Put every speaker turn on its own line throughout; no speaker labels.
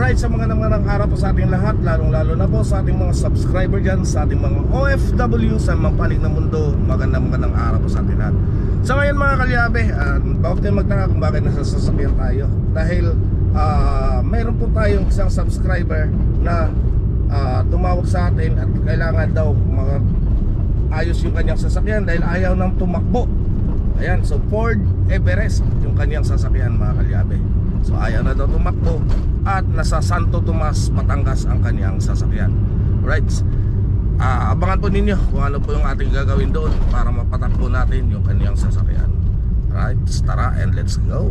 Alright, sa mga namanang araw po sa ating lahat, lalong-lalo na po sa ating mga subscriber dyan, sa ating mga OFW sa mga panig ng mundo, magandang araw po sa ating lahat. So ngayon mga kalyabe, bawag tayo magtaka kung bakit nasasasakyan tayo. Dahil mayroon po tayong isang subscriber na tumawag sa atin at kailangan daw ayos yung kanyang sasakyan dahil ayaw nang tumakbo. Ayan, so Ford Everest yung kanyang sasakyan mga kalyabe. So ayaw na daw tumakbo at nasa Santo Tomas, Batangas ang kanyang sasakyan. Right, abangan po ninyo kung ano po yung ating gagawin doon para mapatakbo natin yung kanyang sasakyan. Right, tara and let's go.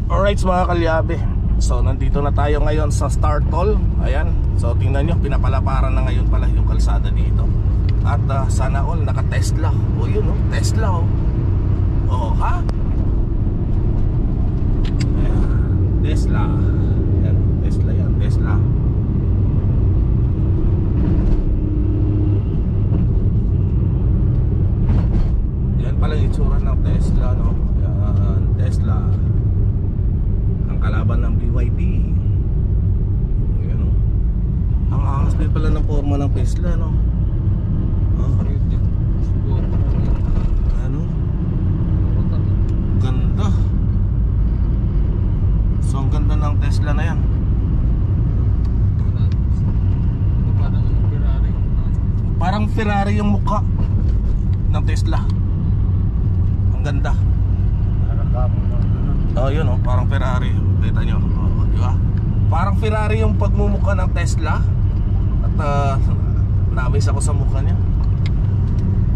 Alright mga kalyabe, so nandito na tayo ngayon sa Star Toll. Ayan, so tingnan nyo, pinapalaparan na ngayon pala yung kalsada dito. At sana all naka Tesla. O yun o, Tesla o. O ha? Tesla. Yan, Tesla yan, Tesla. Yan pala yung itsura ng Tesla, no? Yan, Tesla. Ang kalaban ng BYD. Yan, no? Ang angas din pala ng forma ng Tesla, no? Ano? Ganda. So ang ganda ng Tesla na yan. Parang Ferrari yung mukha ng Tesla. Ang ganda. Oh yun oh, parang Ferrari. Kita nyo, di ba? Parang Ferrari yung pagmumukha ng Tesla. At na-amaze ako sa mukha niya.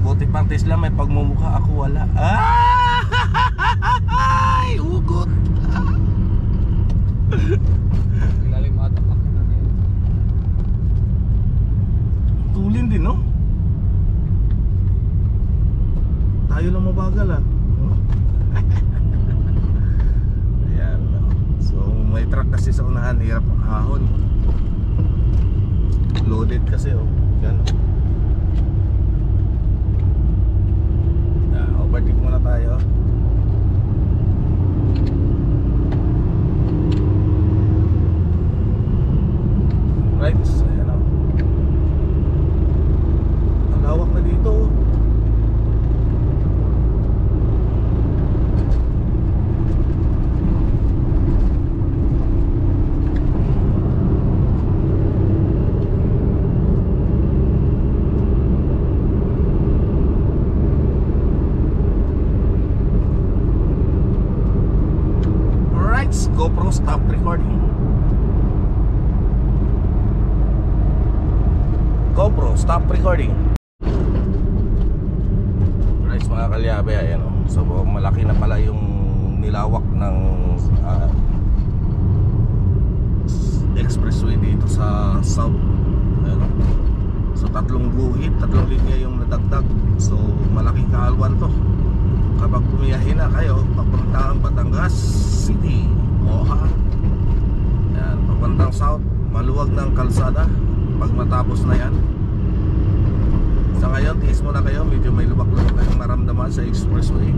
Buti pang Tesla may pagmumukha, ako wala. Ay, ugot.
Ilalim ata makina na yun.
Tulin din, no? Tayo lang mabagal, ah. Ayan, no? So may truck kasi sa unahan, hirap ang ahon. Loaded kasi, oh. Yan, oh. Overtake muna tayo. Right, ayan o. Ang lawak na dito. Alright, GoPro stop recording. GoPro, stop recording. Guys, mga kalyabe, ayan o. So malaki na pala yung nilawak ng expressway dito sa South. Ayan o. So tatlong guhit, tatlong linya yung nadagdag. So malaking kahalwan to. Kapag bumiyahin na kayo papuntang Batangas City, ha? Ayan, papuntang South, maluwag ng kalsada. Pag matapos na yan, sa ngayon tiis muna kayo, medyo may lubak-lubak kayong maramdaman sa expressway.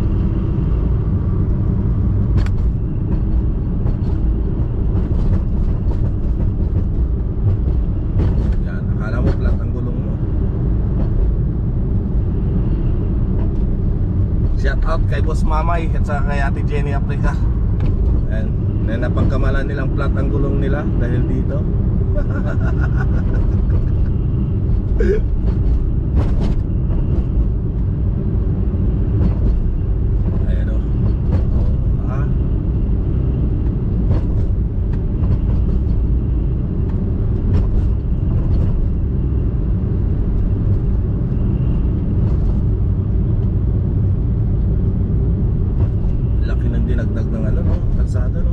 Yan, akala mo flat ang gulong mo. Shout out kay Boss Mamay at saka kay Ate Jenny Africa. Ayan, na napagkamalan nilang flat ang gulong nila dahil dito. Ayan o. Laki ng dinagdag ng ano, no? Kalsada, no?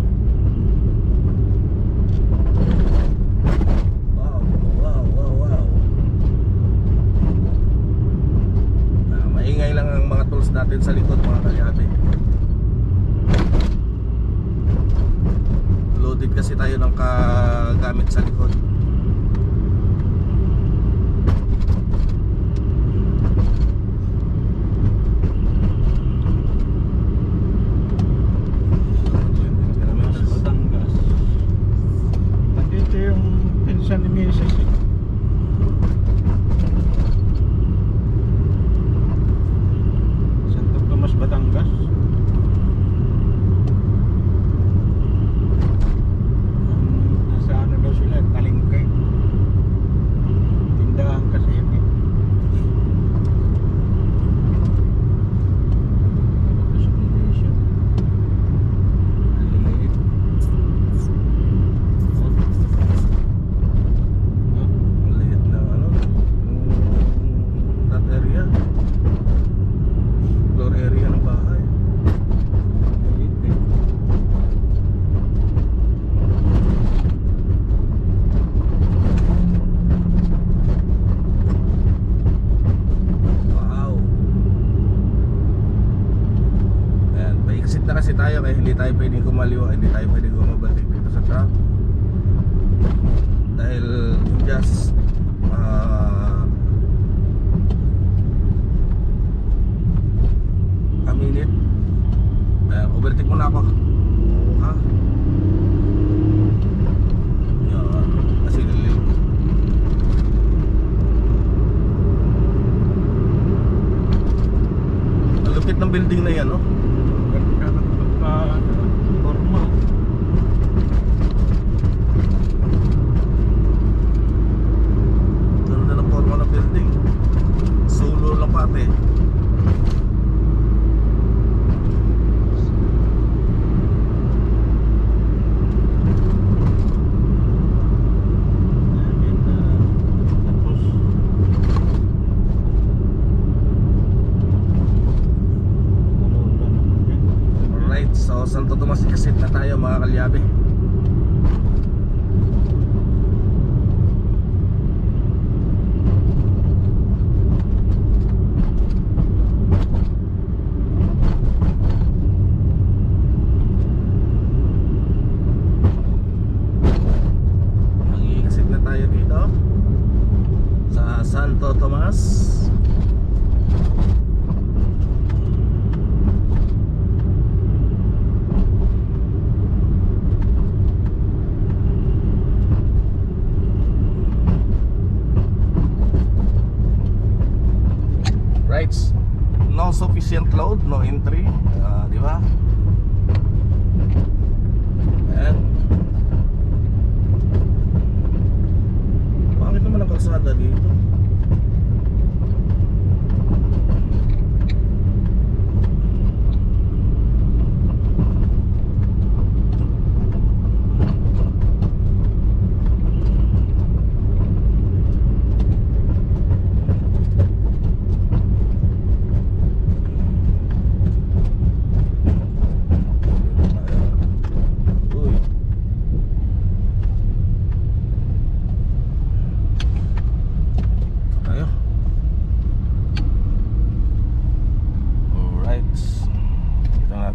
Natin sa likod mga kalyabe. Loaded kasi tayo ng kagamit sa likod. kumaliwa, hindi tayo pwede gumabalik dito sa truck dahil just a minute. Overtake muna ako. Ha? Yan. Kasi nalilip. Ang lupit ng building na yan, no?
Forma.
Ganda ng forma ng building. Solo lang pati. Alright, so Santo Tomas exit na tayo mga kalyabe. Mag-i-exit na tayo dito sa Santo Tomas. Rights, no sufficient load, no entry, di ba? And bakit naman ang kalsada dito?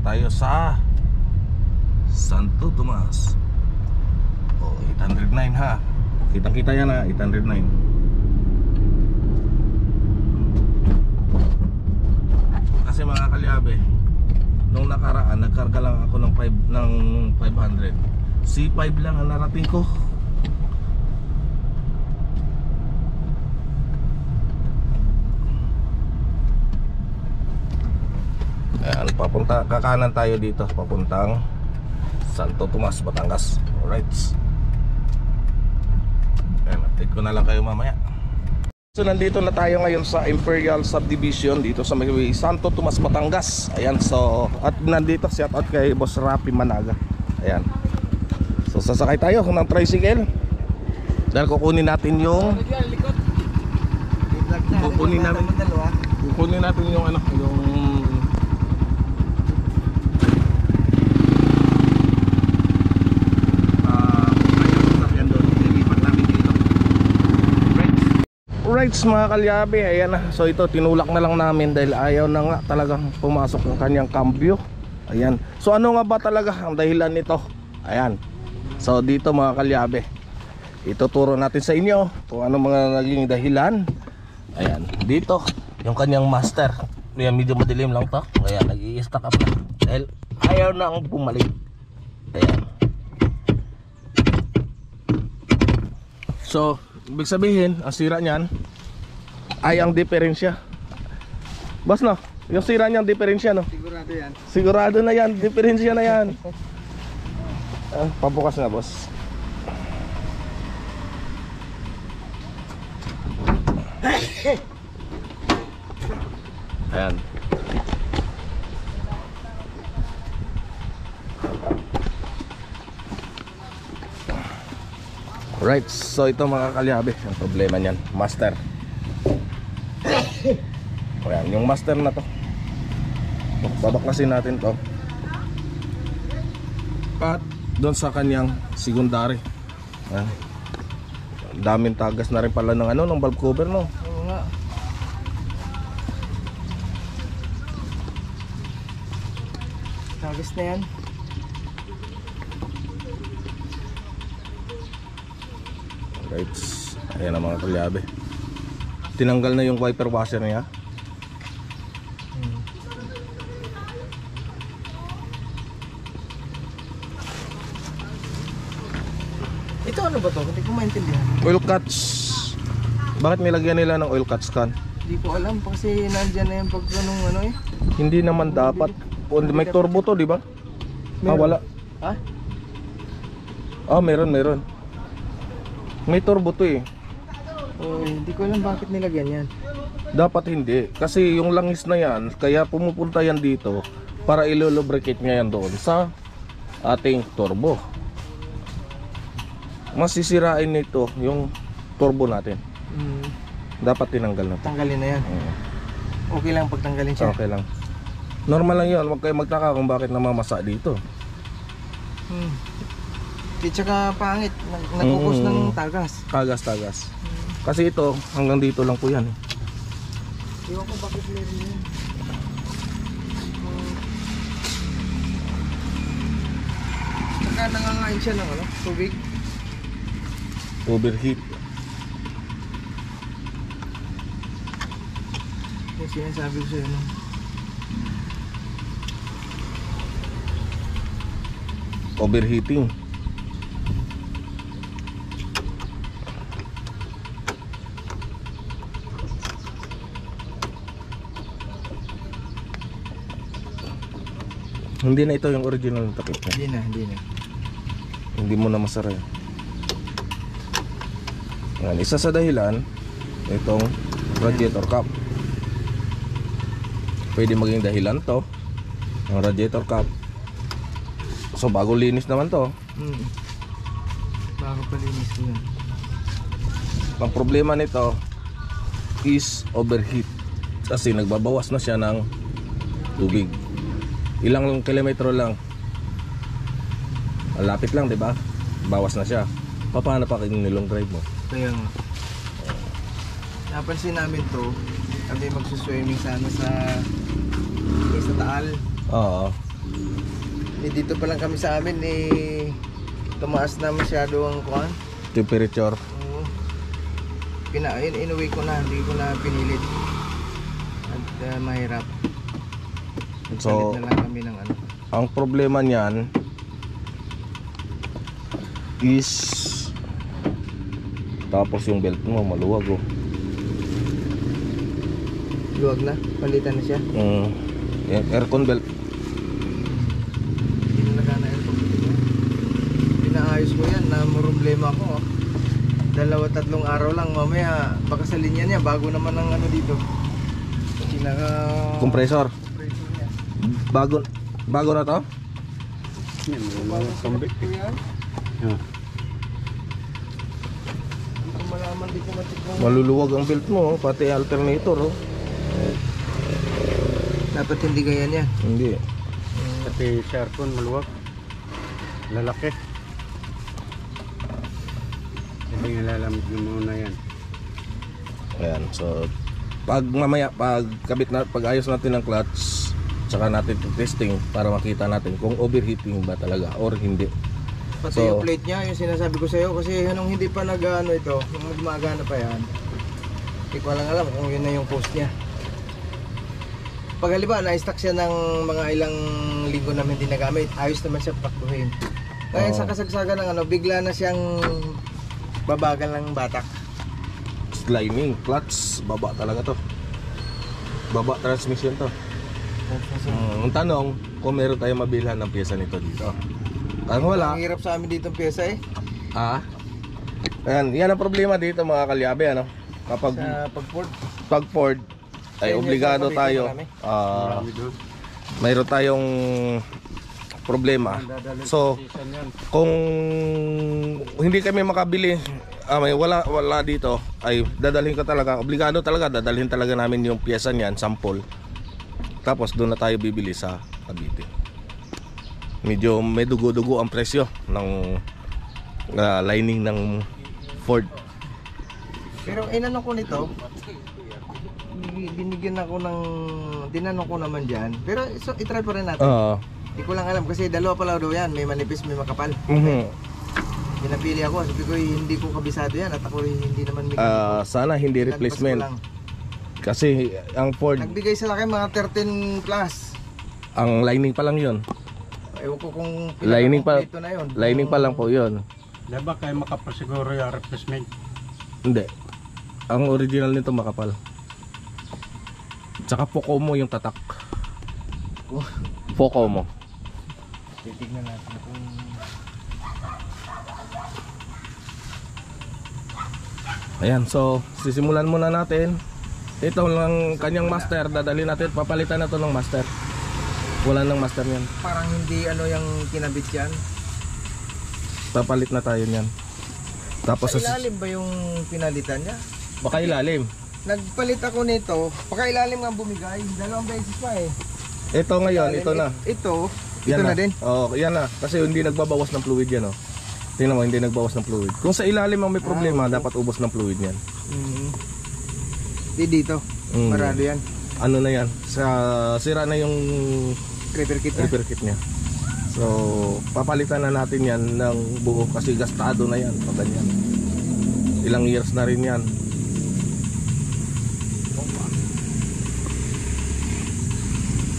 Tayo sa Santo Tomas. Oh, 809 ha. Kitang kita yan ha, 809. Kasi mga kalyabe, nung nakaraan nagkarga lang ako ng 500. C5 lang ang narating ko. Ayan, papunta, kakanan tayo dito papuntang Santo Tomas, Batangas. Alright. Ayan, update ko na lang kayo mamaya. So nandito na tayo ngayon sa Imperial Subdivision dito sa may Santo Tomas, Batangas. Ayan, so at nandito shout out kay Boss Rapi Managa. Ayan. So sasakay tayo ng tricycle. Dahil kukunin natin yung kukunin natin yung ano, yung rights mga kalyabe. Ayan na. So ito tinulak na lang namin dahil ayaw na nga talagang pumasok ng kanyang cambio. Ayan. So ano nga ba talaga ang dahilan nito? Ayan. So dito mga kalyabe, ituturo natin sa inyo kung ano mga naging dahilan. Ayan. Dito yung kanyang master. Ayan, medyo madilim lang to. Ayan, nag-i-stack up na dahil ayaw na ang bumalik. Ayan. So ibig sabihin, ang sira niyan ay ang diferensya. Boss no, yung sira niyang diferensya no?
Sigurado yan.
Sigurado na yan, diferensya na yan. Pabukas na boss. Ayan. Right, so ito mga kalyabe, ang problema niyan, master. Ayan, yung master na to, babaklasin natin to at doon sa kanyang secondary. Ayan. Daming tagas na rin pala ng ano, ng valve cover no.
Oo nga. Tagas na yan.
Lights. Ayan ang mga kalyabe. Tinanggal na yung wiper washer niya.
Ito ano ba to? Hindi ko maintindihan.
Oil cuts. Bakit nilagyan nila ng oil cuts kan?
Hindi ko alam kasi nandyan na yung pag ano eh.
Hindi naman dapat. May turbo to, di ba? Ah, wala.
Ha?
Ah, meron. May turbo to eh.
Oh, hindi ko alam bakit nilagyan yan.
Dapat hindi. Kasi yung langis na yan, kaya pumupunta yan dito para ilulubricate niya yan doon sa ating turbo. Masisirain nito yung turbo natin. Dapat tinanggal na to.
Tanggalin na yan. Okay lang pag tanggalin siya.
Okay lang. Normal lang yun. Huwag kayo magtaka kung bakit namamasa dito.
At saka pangit. Nagkukos ng tagas.
Tagas. Kasi ito, hanggang dito lang po yan.
Iwan ko bakit meron yun. Saka nangangain siya ng ano, tubig.
Overheat.
Yung sinasabi ko sa'yo, no?
Overheating. Hindi na ito yung original na takip niya.
Hindi na.
Hindi mo na masara yun. Yan, isa sa dahilan itong radiator cap. Pwede maging dahilan to ang radiator cap. So bago linis naman to.
Bago palinis ko yun.
Ang problema nito is overheat kasi nagbabawas na siya ng tubig. Ilang kilometro lang. Malapit lang, 'di ba? Bawas na siya. Paano pa kung nilong drive mo?
Kaya nga. Napansin namin to, kami magsuswimming sana sa Taal.
Oo.
Dito pa lang kami sa amin tumaas na masyado ang kuwan.
Temperature.
Oo. Inuwi ko na, hindi ko na pinilit. At mahirap.
So,
na lang kami ng ano.
ang problema niyan is tapos yung belt mo maluwag oh.
Luwag na, palitan na siya.
Yung aircon belt.
Hindi na nagana aircon belt. Pinaayos ko yan, na problema ko. 2-3 araw lang, mamaya baka sa linya niya, bago naman ang ano dito. Pinaka
Compressor.
niya.
Bago na to?
Bago kambit ko yan. Hindi ko malaman, di ko matikong.
Maluluwag ang belt mo, oh. Pati alternator oh.
Dapat hindi ganyan yan.
Hindi.
Pati sa aircon maluwag. Lalaki. Hindi nga lalamig na muna yan.
Ayan, so pag mamaya pag ayos natin ng clutch, saka natin testing para makita natin kung overheating ba talaga or hindi.
Pati
So,
yung plate niya, yung sinasabi ko sa'yo, kasi nung hindi pa nag-ano ito, nung gumagana pa yan, hindi ko lang alam kung yun na yung post niya. Pag halimbawa, na-stock siya ng mga ilang linggo namin hindi nagamit, ayos naman siya pakbuhin. Ngayon sa kasagsagan ng ano, bigla na siyang babagal ng batak.
sliding clutch, baba talaga to. Baba transmission to. Ang tanong, kung meron tayong mabilhan ng pyesa nito dito. Kung wala,
Ang hirap sa amin dito ang pyesa eh.
Ayan, yan ang problema dito mga kalyabe, ano? Kapag
Sa pag-port.
pag Ford ay
Sa inyo,
obligado
sa
tayo.
marami.
Marami doon.
Mayroon tayong problema.
Dadalhin
So,
sa season yan.
kung hindi kami makabili, may wala dito, ay dadalhin ka talaga, obligado talaga, dadalhin talaga namin yung pyesa niyan, sample. Tapos doon na tayo bibili sa Cavite. Medyo may dugo-dugo ang presyo ng lining ng Ford.
Pero inano ko nito, binigyan ako ng, dinanong ko naman dyan. Pero so, itry pa rin natin. Hindi ko lang alam kasi dalawa pala daw yan, may manipis, may makapal. Pinapili ako, sabi ko hindi ko kabisado yan at ako hindi naman may
Sana hindi
Pinagpas ko
replacement.
lang.
Kasi ang Ford,
Nagbigay sila kayo mga 13 plus.
ang lining pa lang yun.
Ewan ko kung
Lining pa,
pinaka-kompleto na yun.
lining pa lang po yun.
Diba kayo makapasiguro yung replacement?
Hindi. Ang original nito makapal. Tsaka Pocomo yung tatak. Pocomo.
Titignan natin kung
Ayan, so sisimulan muna natin. Ito lang kanyang master, dadali natin, papalitan na to ng master. Wala nang master yan.
parang hindi ano yung kinabit yan.
Papalit na tayo niyan. Tapos
Sa ilalim ba yung pinalitan niya?
baka ilalim.
Nagpalit ako nito, pakailalim nga bumigay, dalawang beses pa eh.
Ito ngayon, ito na.
Ito
Yan
na din.
Oh, yan na. Kasi hindi nagbabawas ng fluid yan, oh. Tingnan mo, hindi nagbawas ng fluid. Kung sa ilalim ang may problema,
okay.
dapat ubos ng fluid yan.
Di dito, marado yan.
Ano na yan? Sira na yung
Repair kit na.
repair kit niya. So, papalitan na natin yan ng buo kasi gastado na yan. Pag ganyan. Ilang years na rin yan.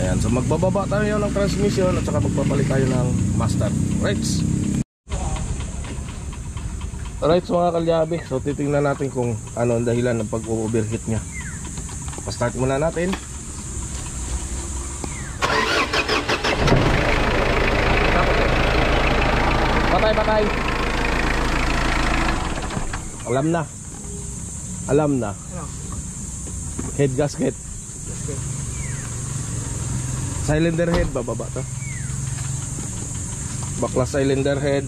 Ayan, so magbababa tayo ng transmission at saka magpapalit tayo ng master. Rights. Alright, so mga kalyabe, so titingnan natin kung ano ang dahilan ng pag-overheat nya. Pa-start muna natin. Patay. Alam na.
Ano?
Head gasket. Cylinder head, bababa to. Bakla cylinder head.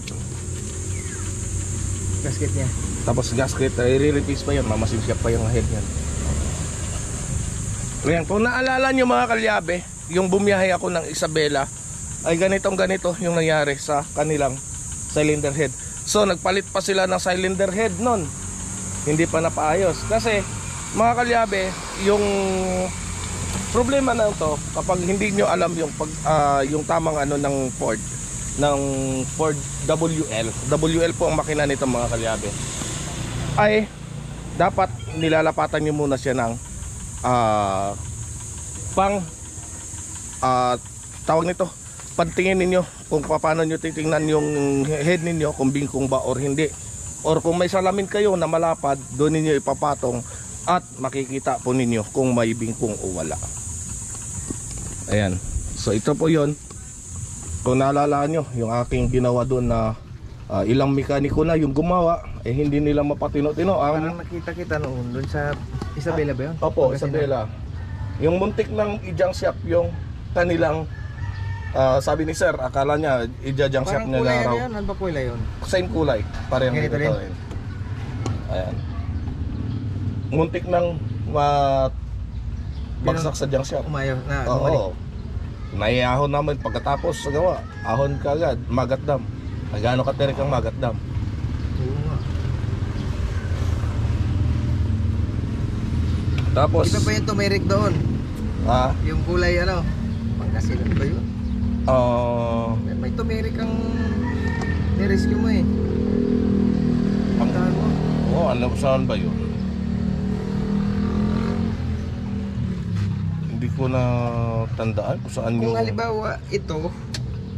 Gasket niya.
Tapos gasket, i-replace pa yan, mamasinsyap pa yung head yan. Ayan, kung naalala nyo mga kalyabe, yung bumiyahe ako ng Isabela, ay ganito yung nangyari sa kanilang cylinder head. So nagpalit pa sila ng cylinder head nun, hindi pa napaayos. Kasi mga kalyabe, yung problema na ito, kapag hindi nyo alam yung tamang ano ng Ford WL po ang makina nito mga kalyabe, ay dapat nilalapatan nyo muna siya ng tawag nito, pantingin ninyo kung paano nyo titingnan yung head ninyo, kung bingkong ba or hindi, or kung may salamin kayo na malapad, doon ninyo ipapatong at makikita po ninyo kung may bingkong o wala. Ayan, so ito po yon. Kung naalala nyo yung aking ginawa doon na ilang mekaniko na yung gumawa, eh hindi nila mapatino-tino
Parang nakita kita noon doon sa Isabela ba yun?
Opo, Isabela. Yung muntik ng i-junk shop yung kanilang sabi ni sir, akala niya i-junk shop
Parang
niya
kulay
na
ano
raw.
yun? Ano ba kulay yun?
Same kulay, parehong
Ganito
ganito
rin?
rin. Ayan. Muntik ng bagsak sa junk shop.
Umayaw na.
Oo. Naiahon namin pagkatapos sa gawa. Ahon ka agad, magat dam. Gaano katirik ang magat dam.
Oo nga.
Tapos
Iba pa yung turmeric doon. Yung kulay ano? Pangasinan ba yun? May turmeric ang nirescue mo eh. Pagkahan mo.
ano saan ba yun? Hindi ko na tandaan kung saan
Kung
yung...
halimbawa ito,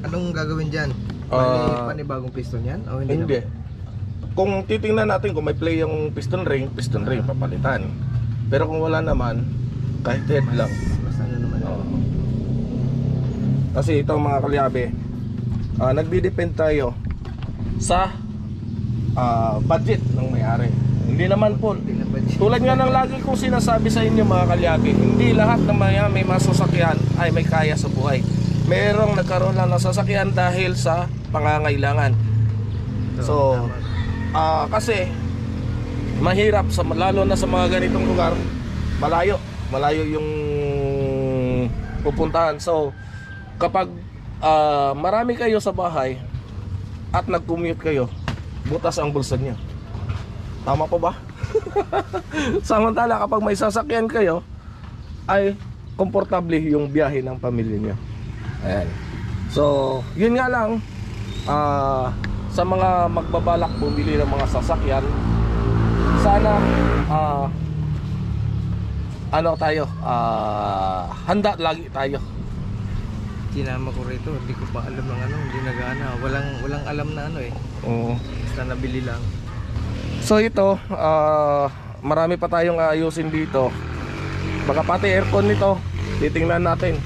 anong gagawin dyan? Panibagong piston yan? O hindi?
Hindi. Kung titingnan natin kung may play yung piston ring papalitan. Pero kung wala naman, kahit head lang.
Mas ano naman yun?
Kasi ito mga kalyabe, nagdi-depend tayo sa budget ng may-ari. Hindi naman po. Tulad nga ng lagi kong sinasabi sa inyo mga kalyabe, hindi lahat ng may masasakyan ay may kaya sa buhay. Merong nagkaroon lang ng sasakyan dahil sa pangangailangan. So, kasi mahirap lalo na sa mga ganitong lugar, malayo yung pupuntahan. So, kapag marami kayo sa bahay at nag-commute kayo, butas ang bulsa niyo. Tama po ba? Samantala kapag may sasakyan kayo, ay komportable yung biyahe ng pamilya niyo. Ayan. So, yun nga lang, sa mga magbabalak bumili ng mga sasakyan, sana ano tayo, handa lagi tayo.
Sinama ko rito, hindi ko pa alam ng ano, hindi nagana. Walang alam na ano eh.
Oo.
Basta nabili lang.
So ito, marami pa tayong ayusin dito. Baka pati aircon nito, titingnan natin.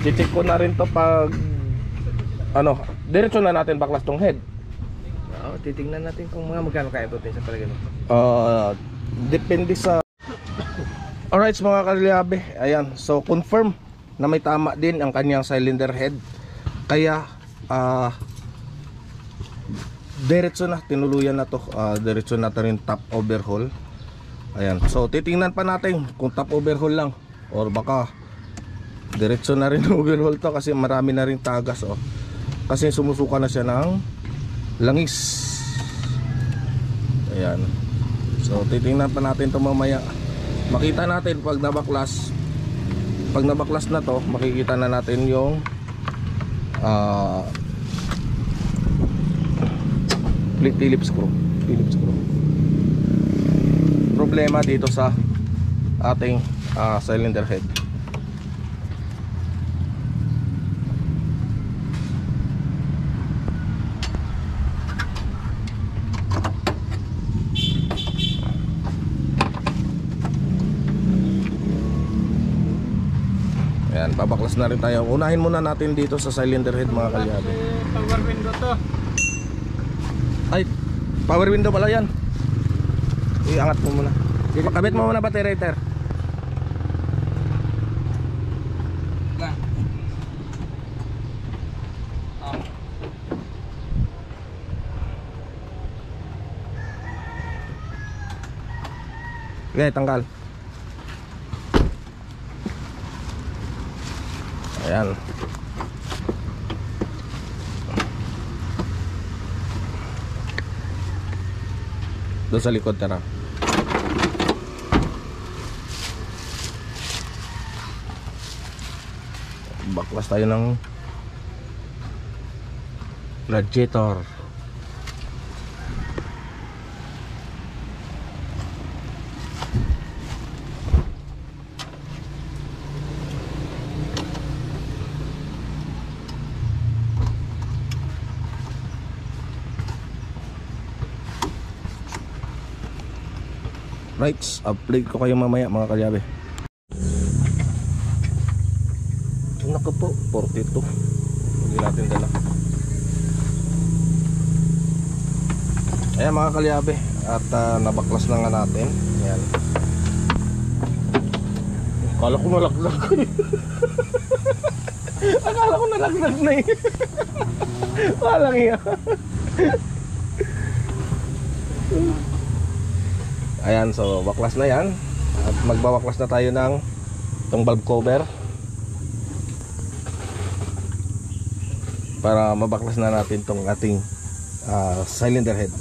I-check ko na rin to pag ano, diretso na natin baklas tong head.
Oo, titingnan natin kung magkano kaya potensya pala ganun.
Depende sa alright mga kalyabe. Ayan, so confirm na may tama din ang kanyang cylinder head. Kaya diretso na, tinuluyan na to. Diretso na rin top overhaul. Ayan, so titingnan pa natin kung top overhaul lang or baka diretso na rin overhaul to kasi marami na rin tagas oh. Kasi sumusuka na siya ng langis. Ayan. So titingnan pa natin to mamaya. Makita natin pag nabaklas. Pag nabaklas na to, makikita na natin yung Phillips screw. Problema dito sa ating cylinder head. Ayan, babaklas na rin tayo. Unahin muna natin dito sa cylinder head mga kalyabe.
Power window to.
Ay, power window pala yan. Iangat mo muna. Pakabit mo muna battery rater. Okay, tanggal. Ayan. Doon sa likod tara. Baklas tayo ng radiator. Right, upload ko kayo mamaya mga kalyabe. Naku po, 42. Hindi natin dala. Ayan mga kalyabe. At nabaklas na nga natin. Ayan. Akala ko nalaglag. Akala ko nalaglag na eh. Walang iya. Ayan, so baklas na yan. At magbabaklas na tayo ng itong valve cover para mabaklas na natin itong ating cylinder head.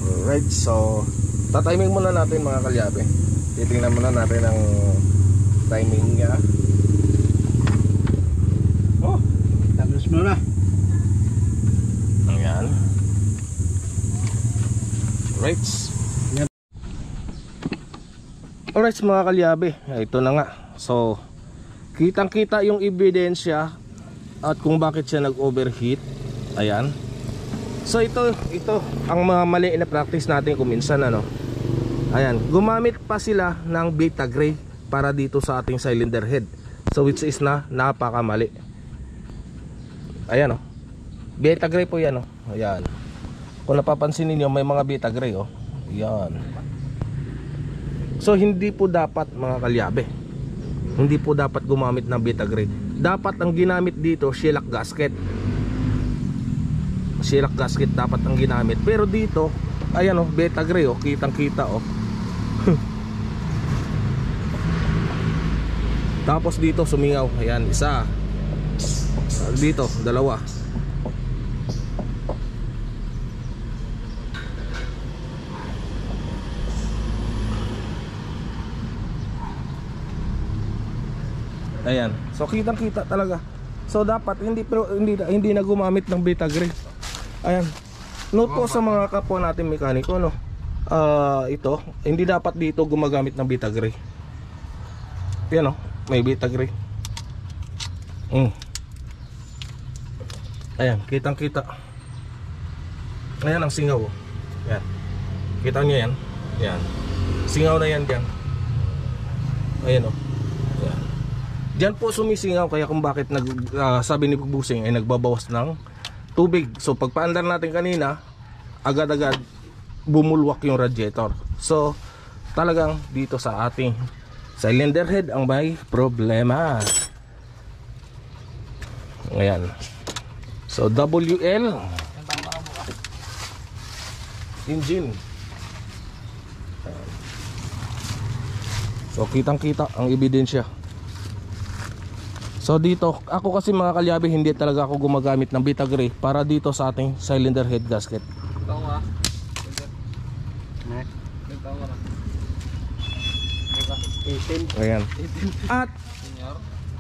Alright, so tatiming muna natin mga kalyabe. Titingnan muna natin ang timing niya.
Oh, tapos mo na.
Ayan. Right. Alright mga kalyabe, ito na nga. So kitang kita yung ebidensya at kung bakit siya nag-overheat. Ayan. So ito ang mga mali na practice natin kuminsan ano. Ayan, gumamit pa sila ng beta gray para dito sa ating cylinder head. So which is na napakamali. Ayan oh. Beta gray po yan oh. Ayan. Kung napapansin niyo may mga beta gray oh. Ayan. So hindi po dapat mga kalyabe. Hindi po dapat gumamit ng beta gray. Dapat ang ginamit dito shellac gasket. Shellac gasket dapat ang ginamit. Pero dito, ayan oh, beta gray oh, kitang-kita oh. Tapos dito sumingaw. Ayan, isa. Dito, dalawa. Ayan. So kitang-kita talaga. So dapat hindi na gumamit ng Betagre. Ayan. Note po sa mga kapwa natin mekaniko, no. Ito, hindi dapat dito gumagamit ng Betagre. Yan, no. May Betagre. Ayan, kitang-kita. Ayan ang singaw. Yan. Kita niyo yan? Yan. Singaw na yan diyan. Ayan, oh. Yan. Diyan po sumisingaw, kaya kung bakit sabi ni Busing ay nagbabawas ng tubig. So pag paandar natin kanina, agad-agad bumulwak yung radiator. So talagang dito sa ating cylinder head ang may problema. Ayan. So WL engine. So kitang-kita ang ebidensya. So dito, ako kasi mga kalyabe, hindi talaga ako gumagamit ng Betagre para dito sa ating cylinder head gasket. Ayan. At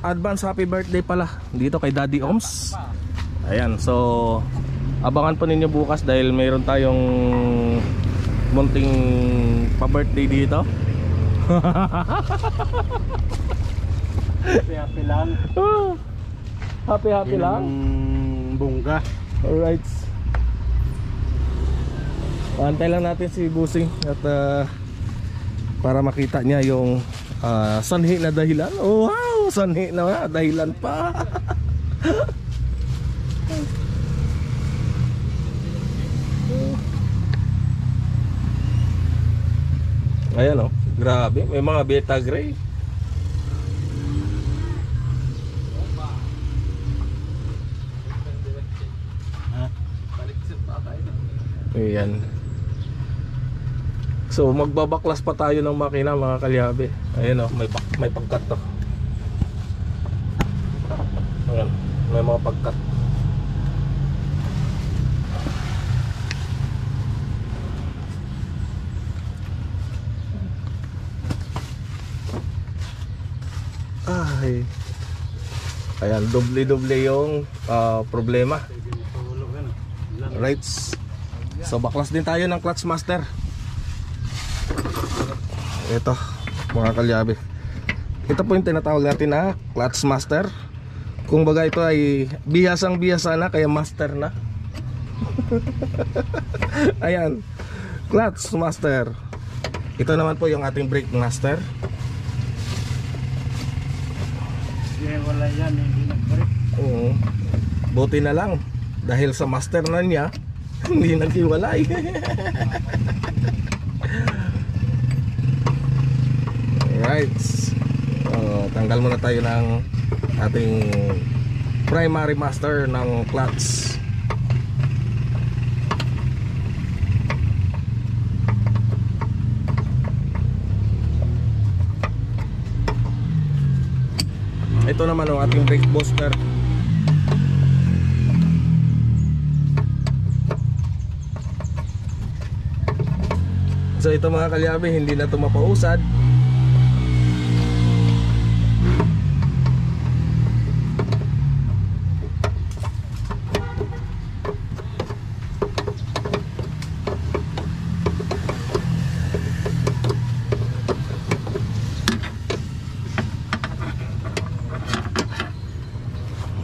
advance happy birthday pala dito kay Daddy Oms. Ayan, so abangan po ninyo bukas dahil mayroon tayong munting pa-birthday dito.
Happy lang.
Happy lang.
Bungga.
Alright. Antay lang natin si Busing at para makita niya yung sanhi na dahilan. Oh wow, sanhi na dahilan pa. Ayan, oh, grabe, may mga Betagre. Ayan. So magbabaklas pa tayo ng makina mga kalyabe. Ayan, oh, may pagkat to. Ayan, may mga pagkat. Ay. Ayan, doble-doble yung problema. Right. So baklas din tayo ng clutch master. Ito mga kalyabe, ito po yung tinatawag natin na clutch master. Kung baga ito ay bihasang-bihasa na, kaya master na. Ayan, clutch master. Ito naman po yung ating brake master.
Wala yan, hindi nag-break.
Buti na lang dahil sa master na niya hindi naghiwalay. Alright, tanggal muna tayo ng ating primary master ng clutch. Ito naman ang ating brake booster. So ito mga kalyabe, hindi na ito mapausad.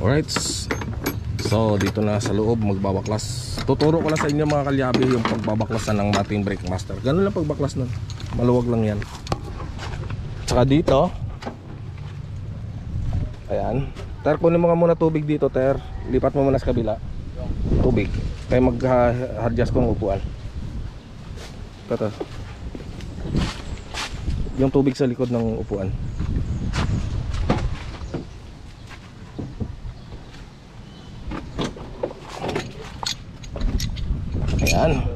Alright, so dito na sa loob magbabaklas. Tuturo ko lang sa inyo mga kalyabe yung pagbabaklasan ng ating brake master. Ganun lang pagbaklas nun, maluwag lang yan. Tsaka dito, ayan, Ter, kunin mo nga muna tubig dito, Ter. Lipat mo muna sa kabila. Tubig, kaya mag-adjust ko ng upuan. Ito, yung tubig sa likod ng upuan. Ayan.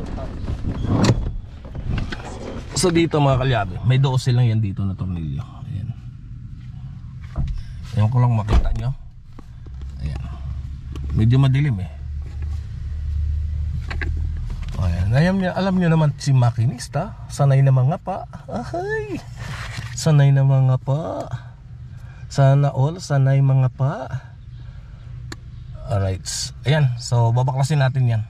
So dito mga kalyabe, may 12 lang yan dito na tornilyo. Ayan. Ayan ko lang makita nyo. Ayan. Medyo madilim eh. Ayan. Alam nyo naman si makinista, sanay na mga pa. Ay, sanay na mga pa. Sana all, sanay mga pa. Alright. Ayan. So babaklasin natin yan.